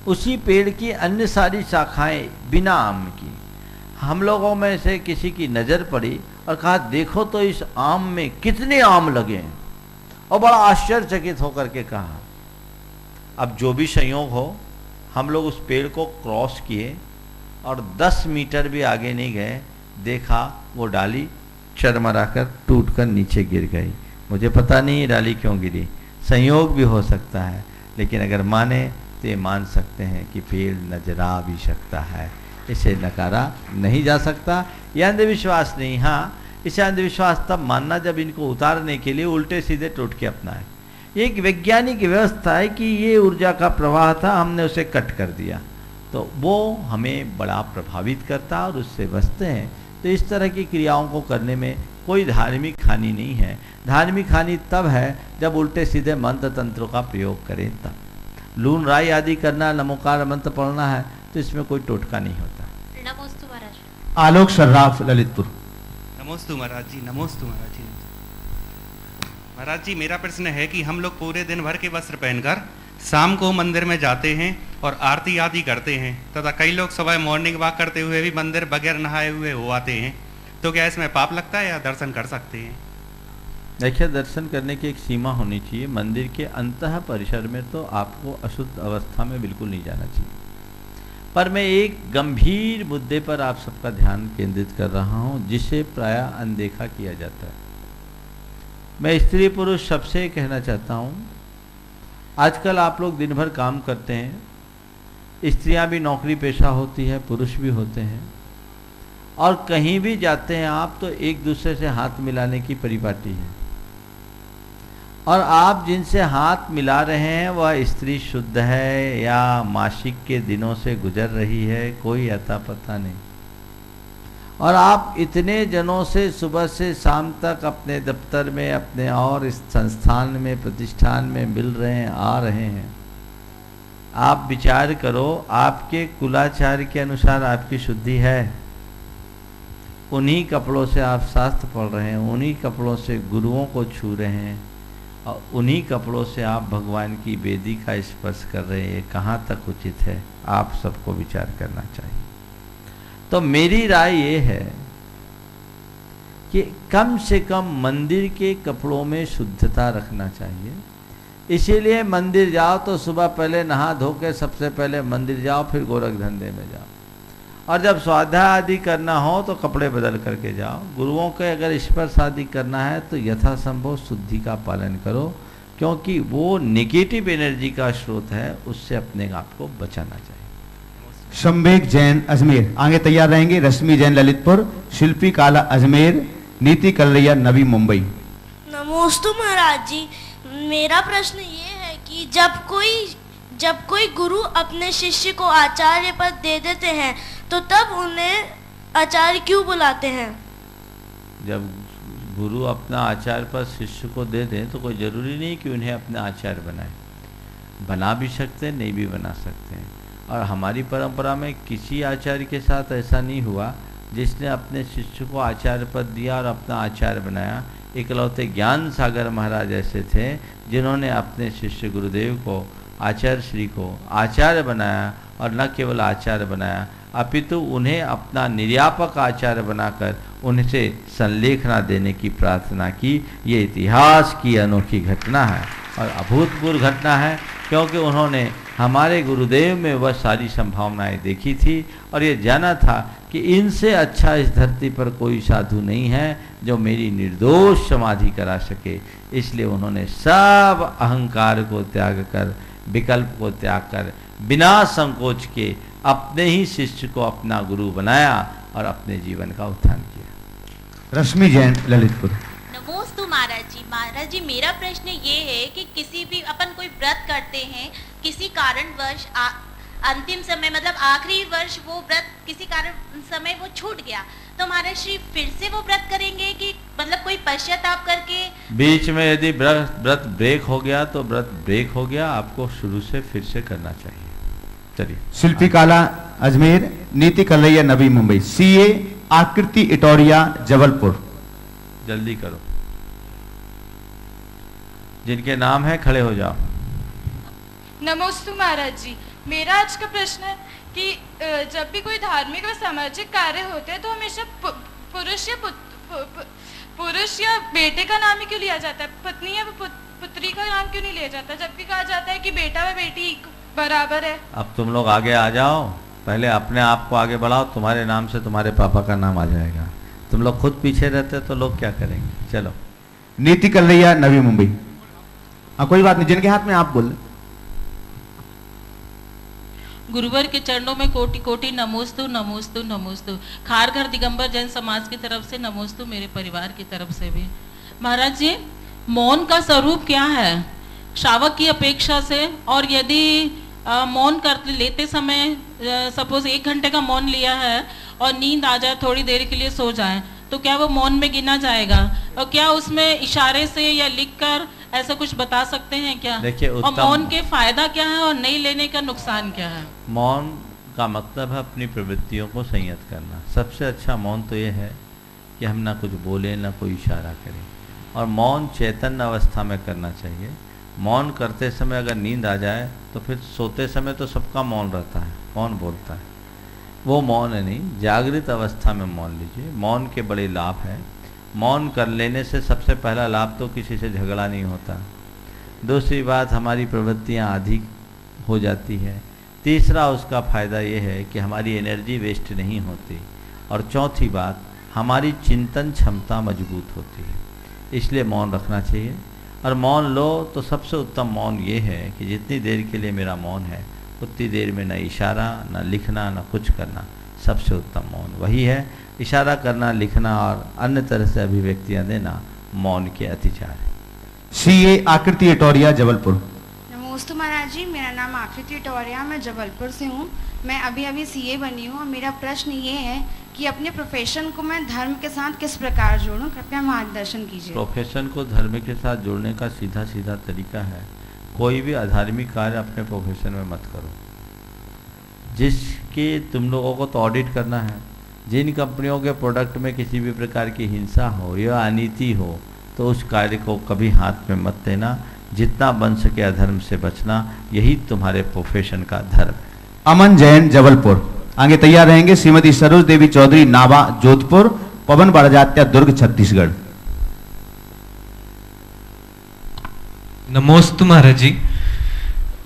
उसी पेड़ की अन्य सारी शाखाएं बिना आम की। हम लोगों में से किसी की नज़र पड़ी और कहा, देखो तो इस आम में कितने आम लगे हैं, और बड़ा आश्चर्यचकित होकर के कहा। अब जो भी संयोग हो, हम लोग उस पेड़ को क्रॉस किए और 10 मीटर भी आगे नहीं गए, देखा वो डाली चरमराकर टूटकर नीचे गिर गई। मुझे पता नहीं ये डाली क्यों गिरी, संयोग भी हो सकता है, लेकिन अगर माने तो ये मान सकते हैं कि पेड़ नजर आ भी सकता है, इसे नकारा नहीं जा सकता। यह अंधविश्वास नहीं। हाँ, इसे अंधविश्वास तब मानना जब इनको उतारने के लिए उल्टे सीधे टोटके अपनाए। ये एक वैज्ञानिक व्यवस्था है कि ये ऊर्जा का प्रवाह था, हमने उसे कट कर दिया, तो वो हमें बड़ा प्रभावित करता और उससे बचते हैं। तो इस तरह की क्रियाओं को करने में कोई धार्मिक हानि नहीं है। धार्मिक हानि तब है जब उल्टे सीधे मंत्र तंत्रों का प्रयोग करें तब। लून राई आदि करना, नमोकार मंत्र पढ़ना है तो इसमें कोई टोटका नहीं होता। नमोस्तु महाराज। आलोक सर्राफ, ललितपुर। नमोस्तु महाराज जी, नमोस्तु महाराज जी। महाराज जी, मेरा प्रश्न है कि हम लोग पूरे दिन भर के वस्त्र पहनकर शाम को मंदिर में जाते हैं और आरती आदि करते हैं, तथा कई लोग सुबह मॉर्निंग वॉक करते हुए भी मंदिर बगैर नहाए हुए हो आते हैं, तो क्या इसमें पाप लगता है या दर्शन कर सकते हैं? देखिए, दर्शन करने की एक सीमा होनी चाहिए। मंदिर के अंतः परिसर में तो आपको अशुद्ध अवस्था में बिल्कुल नहीं जाना चाहिए। पर मैं एक गंभीर मुद्दे पर आप सबका ध्यान केंद्रित कर रहा हूं, जिसे प्रायः अनदेखा किया जाता है। मैं स्त्री पुरुष सबसे कहना चाहता हूं, आजकल आप लोग दिन भर काम करते हैं, स्त्रियां भी नौकरी पेशा होती है, पुरुष भी होते हैं, और कहीं भी जाते हैं आप तो एक दूसरे से हाथ मिलाने की परिपाटी है। और आप जिनसे हाथ मिला रहे हैं वह स्त्री शुद्ध है या मासिक के दिनों से गुजर रही है, कोई अता पता नहीं। और आप इतने जनों से सुबह से शाम तक अपने दफ्तर में, अपने और इस संस्थान में, प्रतिष्ठान में मिल रहे हैं, आ रहे हैं। आप विचार करो, आपके कुलाचार के अनुसार आपकी शुद्धि है। उन्हीं कपड़ों से आप शास्त्र पढ़ रहे हैं, उन्हीं कपड़ों से गुरुओं को छू रहे हैं, और उन्हीं कपड़ों से आप भगवान की वेदी का स्पर्श कर रहे हैं। कहाँ तक उचित है, आप सबको विचार करना चाहिए। तो मेरी राय ये है कि कम से कम मंदिर के कपड़ों में शुद्धता रखना चाहिए। इसीलिए मंदिर जाओ तो सुबह पहले नहा धो के सबसे पहले मंदिर जाओ, फिर गोरख धंधे में जाओ। और जब स्वाध्याय आदि करना हो तो कपड़े बदल करके जाओ। गुरुओं के अगर स्पर्श आदि करना है तो यथासंभव शुद्धि का पालन करो, क्योंकि वो नेगेटिव एनर्जी का स्रोत है, उससे अपने आप को बचाना चाहिए। शंबेक जैन, अजमेर। आगे तैयार रहेंगे रश्मि जैन, ललितपुर। शिल्पी काला, अजमेर। नीति कलरैया, नवी मुंबई। नमोस्तु महाराज जी, मेरा प्रश्न ये है कि जब कोई गुरु अपने शिष्य को आचार्य पद दे देते हैं तो तब उन्हें आचार्य क्यों बुलाते हैं? जब गुरु अपना आचार्य पद शिष्य को दे दें तो कोई जरूरी नहीं कि उन्हें अपना आचार्य बनाए। बना भी सकते हैं, नहीं भी बना सकते हैं। और हमारी परंपरा में किसी आचार्य के साथ ऐसा नहीं हुआ जिसने अपने शिष्य को आचार्य पद दिया और अपना आचार्य बनाया। इकलौते ज्ञान सागर महाराज ऐसे थे जिन्होंने अपने शिष्य गुरुदेव को, आचार्य श्री को आचार्य बनाया, और न केवल आचार्य बनाया अपितु उन्हें अपना निर्यापक आचार्य बनाकर उनसे संलेखना देने की प्रार्थना की। ये इतिहास की अनोखी घटना है और अभूतपूर्व घटना है, क्योंकि उन्होंने हमारे गुरुदेव में वह सारी संभावनाएं देखी थी और ये जाना था कि इनसे अच्छा इस धरती पर कोई साधु नहीं है जो मेरी निर्दोष समाधि करा सके। इसलिए उन्होंने सब अहंकार को त्याग कर, विकल्प को त्याग कर, बिना संकोच के अपने ही शिष्य को अपना गुरु बनाया और अपने जीवन का उत्थान किया। रश्मि जैन, ललितपुर। नमोस्तु महाराज जी, मेरा प्रश्न ये है कि किसी भी अपन कोई व्रत करते हैं, किसी कारणवश अंतिम समय मतलब आखिरी वर्ष वो व्रत किसी कारण समय वो छूट गया, तो महाराज श्री फिर से वो व्रत करेंगे कि मतलब कोई पश्चाताप करके? बीच में यदि व्रत ब्रेक हो गया तो व्रत ब्रेक हो गया, आपको शुरू से फिर से करना चाहिए। चलिए। शिल्पी काला, अजमेर। नीति कलरैया, नवी मुंबई। सीए आकृति इटोरिया, जबलपुर। जल्दी करो, जिनके नाम है खड़े हो जाओ। नमोस्तु महाराज जी, मेरा आज का प्रश्न है कि जब भी कोई धार्मिक व सामाजिक कार्य होते हैं तो हमेशा पुरुष या बेटे का नाम ही क्यों लिया जाता है, पत्नी या पुत्री का नाम क्यों नहीं लिया जाता, जबकि कहा जाता है कि बेटा व बेटी बराबर है। अब तुम लोग आगे आ जाओ, पहले अपने आप को आगे बढ़ाओ, तुम्हारे नाम से तुम्हारे पापा का नाम आ जाएगा। तुम लोग खुद पीछे रहते तो लोग क्या करेंगे। चलो। नीति कलरैया, नवी मुंबई। हाँ कोई बात नहीं, जिनके हाथ में आप बोल। गुरुवर के चरणों में कोटि कोटि नमोस्तु नमोस्तु नमोस्तु। खारघर दिगंबर जैन समाज की तरफ से नमोस्तु, मेरे परिवार की तरफ से भी। महाराज जी, मौन का स्वरूप क्या है श्रावक की अपेक्षा से? और यदि मौन कर लेते समय सपोज 1 घंटे का मौन लिया है और नींद आ जाए, थोड़ी देर के लिए सो जाए, तो क्या वो मौन में गिना जाएगा? और क्या उसमें इशारे से या लिखकर ऐसा कुछ बता सकते हैं क्या? देखिए, और मौन के फायदा क्या है और नहीं लेने का नुकसान क्या है? मौन का मतलब है अपनी प्रवृत्तियों को संयत करना। सबसे अच्छा मौन तो ये है कि हम ना कुछ बोलें ना कोई इशारा करें, और मौन चैतन्य अवस्था में करना चाहिए। मौन करते समय अगर नींद आ जाए तो फिर सोते समय तो सबका मौन रहता है, कौन बोलता है, वो मौन है नहीं। जागृत अवस्था में मौन लीजिए। मौन के बड़े लाभ हैं। मौन कर लेने से सबसे पहला लाभ तो किसी से झगड़ा नहीं होता। दूसरी बात, हमारी प्रवृत्तियाँ आधी हो जाती है। तीसरा उसका फ़ायदा ये है कि हमारी एनर्जी वेस्ट नहीं होती। और चौथी बात, हमारी चिंतन क्षमता मजबूत होती है। इसलिए मौन रखना चाहिए। और मौन लो तो सबसे उत्तम मौन ये है कि जितनी देर के लिए मेरा मौन है उतनी देर में न इशारा, न लिखना, न कुछ करना। सबसे उत्तम मौन वही है। इशारा करना, लिखना और अन्य तरह से अभिव्यक्तियां देना मौन के अतिचार है। सीए आकृति इटौरिया, जबलपुर। नमस्ते महाराज जी, मेरा नाम आकृति इटौरिया, मैं जबलपुर से हूँ। मैं अभी सीए बनी हूँ। मेरा प्रश्न ये है कि अपने प्रोफेशन को मैं धर्म के साथ किस प्रकार जोड़ूं, कृपया मार्गदर्शन कीजिए। प्रोफेशन को धर्म के साथ जोड़ने का सीधा सीधा तरीका है, कोई भी अधार्मिक कार्य अपने प्रोफेशन में मत करो। जिसकी तुम लोगों को तो ऑडिट करना है, जिन कंपनियों के प्रोडक्ट में किसी भी प्रकार की हिंसा हो या अनीति हो तो उस कार्य को कभी हाथ में मत देना। जितना बन सके अधर्म से बचना, यही तुम्हारे प्रोफेशन का धर्म है। अमन जैन, जबलपुर। आगे तैयार रहेंगे श्रीमती सरोज देवी चौधरी, नावा, जोधपुर। पवन बड़जात्या, दुर्ग, छत्तीसगढ़। नमोस्तु महाराज जी।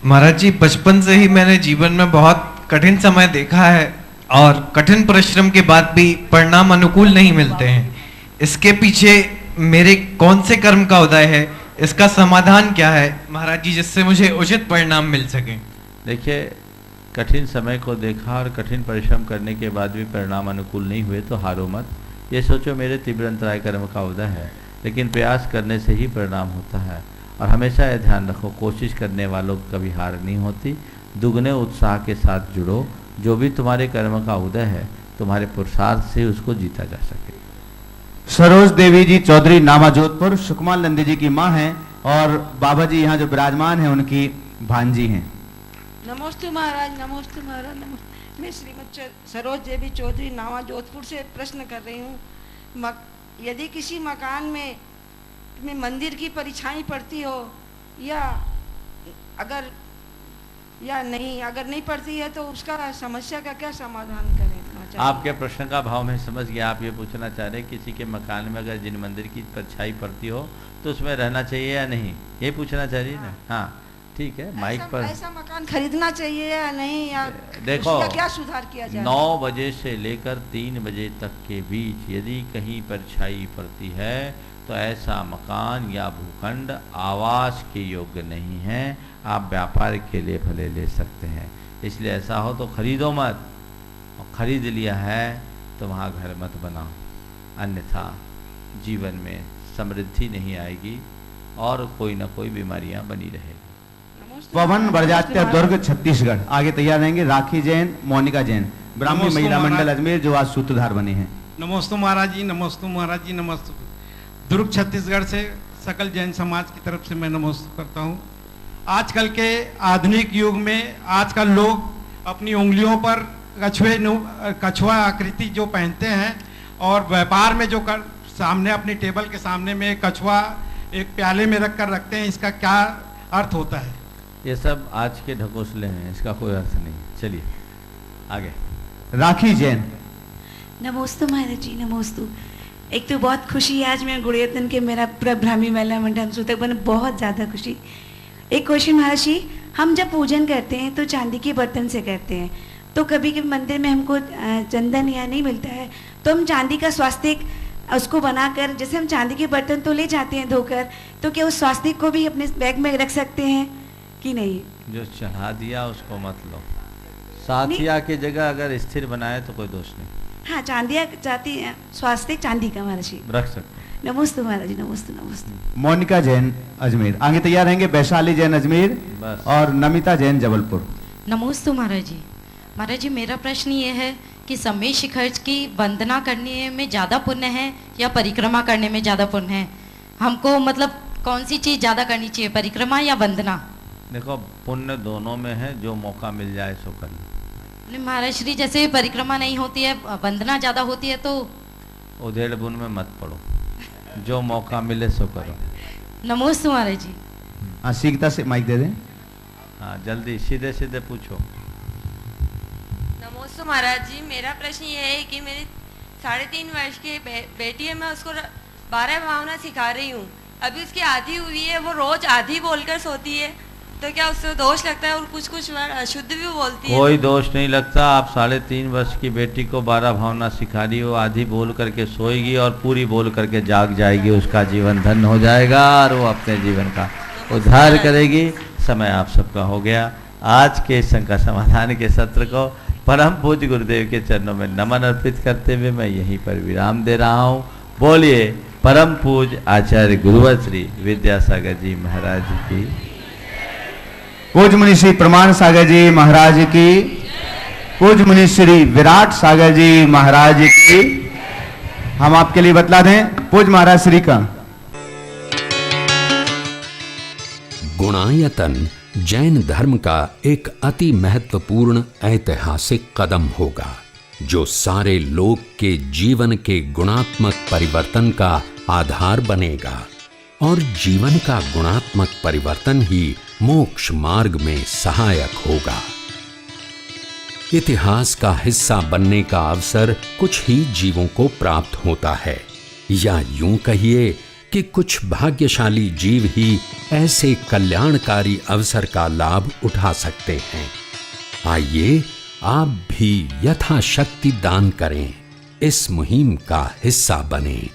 महाराज जी, बचपन से ही मैंने जीवन में बहुत कठिन समय देखा है और कठिन परिश्रम के बाद भी परिणाम अनुकूल नहीं मिलते हैं। इसके पीछे मेरे कौन से कर्म का उदय है, इसका समाधान क्या है महाराज जी, जिससे मुझे उचित परिणाम मिल सके? देखिए, कठिन समय को देखा और कठिन परिश्रम करने के बाद भी परिणाम अनुकूल नहीं हुए तो हारो मत। ये सोचो मेरे तीव्र अंतराय कर्म का उदय है, लेकिन प्रयास करने से ही परिणाम होता है। और हमेशा यह ध्यान रखो, कोशिश करने वालों को कभी हार नहीं होती। दुगने उत्साह के साथ जुड़ो। जो भी तुम्हारे कर्म का उदय है, तुम्हारे पुरुषार्थ से उसको जीता जा सके। सरोज देवी जी चौधरी, नामा, जोधपुर। सुकुमार नंदी जी की माँ हैं और बाबा जी यहाँ जो विराजमान हैं उनकी भांजी हैं। नमस्ते महाराज, नमस्ते महाराज, नमस्ते। मैं श्रीमती सरोज देवी चौधरी, नावा, जोधपुर से प्रश्न कर रही हूँ। यदि किसी मकान में मंदिर की परीक्षाएं पड़ती हो या अगर नहीं पड़ती है तो उसका समस्या का क्या समाधान करें? आपके प्रश्न का भाव मैं समझ गया। आप ये पूछना चाह रहे हैं किसी के मकान में अगर जिन मंदिर की परछाई पड़ती हो तो उसमें रहना चाहिए या नहीं, ये पूछना चाह रही है ना? हाँ, ठीक है। माइक पर ऐसा मकान खरीदना चाहिए या नहीं, या देखो क्या सुधार किया जाए? 9 बजे से लेकर 3 बजे तक के बीच यदि कहीं परछाई पड़ती है तो ऐसा मकान या भूखंड आवास के योग्य नहीं है। आप व्यापार के लिए भले ले सकते हैं, इसलिए ऐसा हो तो खरीदो मत। और खरीद लिया है तो वहाँ घर मत बनाओ, अन्यथा जीवन में समृद्धि नहीं आएगी और कोई ना कोई बीमारियां बनी रहेगी। पवन बड़जात्या, दुर्ग, छत्तीसगढ़। आगे तैयार रहेंगे राखी जैन, मोनिका जैन, ब्राह्मणी महिला मंडल अजमेर, जो आज सूत्रधार बने हैं। नमोस्तु महाराज जी, नमोस्तु महाराज जी, नमोस्तु। दुर्ग छत्तीसगढ़ से सकल जैन समाज की तरफ से मैं नमोस्तु करता हूँ। आजकल के आधुनिक युग में आजकल लोग अपनी उंगलियों पर कछुआ आकृति जो पहनते हैं और व्यापार में जो सामने अपनी टेबल के सामने में कछुआ एक प्याले में रख कर रखते हैं, इसका क्या अर्थ होता है? ये सब आज के ढकोसले हैं, इसका कोई अर्थ नहीं। चलिए आगे। राखी जैन। नमोस्तु महाराज जी, नमोस्तु। एक तो बहुत खुशी है आज मैं गुड़ियतन के मेरा पूरा ब्राह्मी महिला मंडल सूतक बने, बहुत ज़्यादा खुशी। एक क्वेश्चन महाराज जी, हम जब पूजन करते हैं तो चांदी के बर्तन से करते हैं, तो कभी कभी मंदिर में हमको चंदन या नहीं मिलता है तो हम चांदी का स्वास्तिक उसको बनाकर, जैसे हम चांदी के बर्तन तो ले जाते हैं धोकर, तो क्या उस स्वास्तिक को भी अपने बैग में रख सकते हैं कि नहीं? जो चढ़ा दिया उसको मत लो, साथिया की जगह अगर स्थिर बनाए तो कोई दोष नहीं। हाँ, चांदिया चाहती स्वास्तिक चांदी का महाराज जी रख सकते। नमस्ते महाराज जी, नमस्ते नमस्ते। मोनिका जैन अजमेर आगे तैयार रहेंगे, वैशाली जैन अजमेर और नमिता जैन जबलपुर। नमस्ते महाराज जी। महाराज जी, मेरा प्रश्न ये है कि समय शिखर की वंदना करने में ज़्यादा पुण्य है या परिक्रमा करने में ज़्यादा पुण्य है? हमको मतलब कौन सी चीज़ ज़्यादा करनी चाहिए, परिक्रमा या वंदना? देखो, पुण्य दोनों में है, जो मौका मिल जाए सो कर लो। महाराज श्री, जैसे परिक्रमा नहीं होती है, वंदना ज़्यादा होती है, तो उधेड़ बुन में मत पड़ो, जो मौका मिले सो करो। नमस्ते महाराज जी। हाँ, सीखता से माइक दे दें। हाँ, जल्दी सीधे सीधे पूछो। नमस्ते महाराज जी, मेरा प्रश्न ये है कि मेरी 3.5 वर्ष की बेटी है, मैं उसको 12 भावना सिखा रही हूँ। अभी उसकी आधी हुई है, वो रोज आधी बोलकर सोती है, तो क्या उससे दोष लगता है? और कुछ वर्ड अशुद्ध भी बोलती है। कोई दोष नहीं लगता। आप 3.5 वर्ष की बेटी को 12 भावना सिखा रही हो, आधी बोल करके सोएगी और पूरी बोल करके जाग जाएगी, उसका जीवन धन्य हो जाएगा और वो अपने जीवन का उद्धार करेगी। समय आप सबका हो गया। आज के शंका समाधान के सत्र को परम पूज्य गुरुदेव के चरणों में नमन अर्पित करते हुए मैं यहीं पर विराम दे रहा हूँ। बोलिए परम पूज्य आचार्य गुरुवर श्री विद्यासागर जी महाराज की, पूज्य मुनि श्री प्रमाण सागर जी महाराज की, पूज्य मुनि श्री विराट सागर जी महाराज की। हम आपके लिए बतला दें पूज्य महाराज श्री का गुणायतन जैन धर्म का एक अति महत्वपूर्ण ऐतिहासिक कदम होगा, जो सारे लोक के जीवन के गुणात्मक परिवर्तन का आधार बनेगा और जीवन का गुणात्मक परिवर्तन ही मोक्ष मार्ग में सहायक होगा। इतिहास का हिस्सा बनने का अवसर कुछ ही जीवों को प्राप्त होता है, या यूं कहिए कि कुछ भाग्यशाली जीव ही ऐसे कल्याणकारी अवसर का लाभ उठा सकते हैं। आइए आप भी यथाशक्ति दान करें, इस मुहिम का हिस्सा बनें।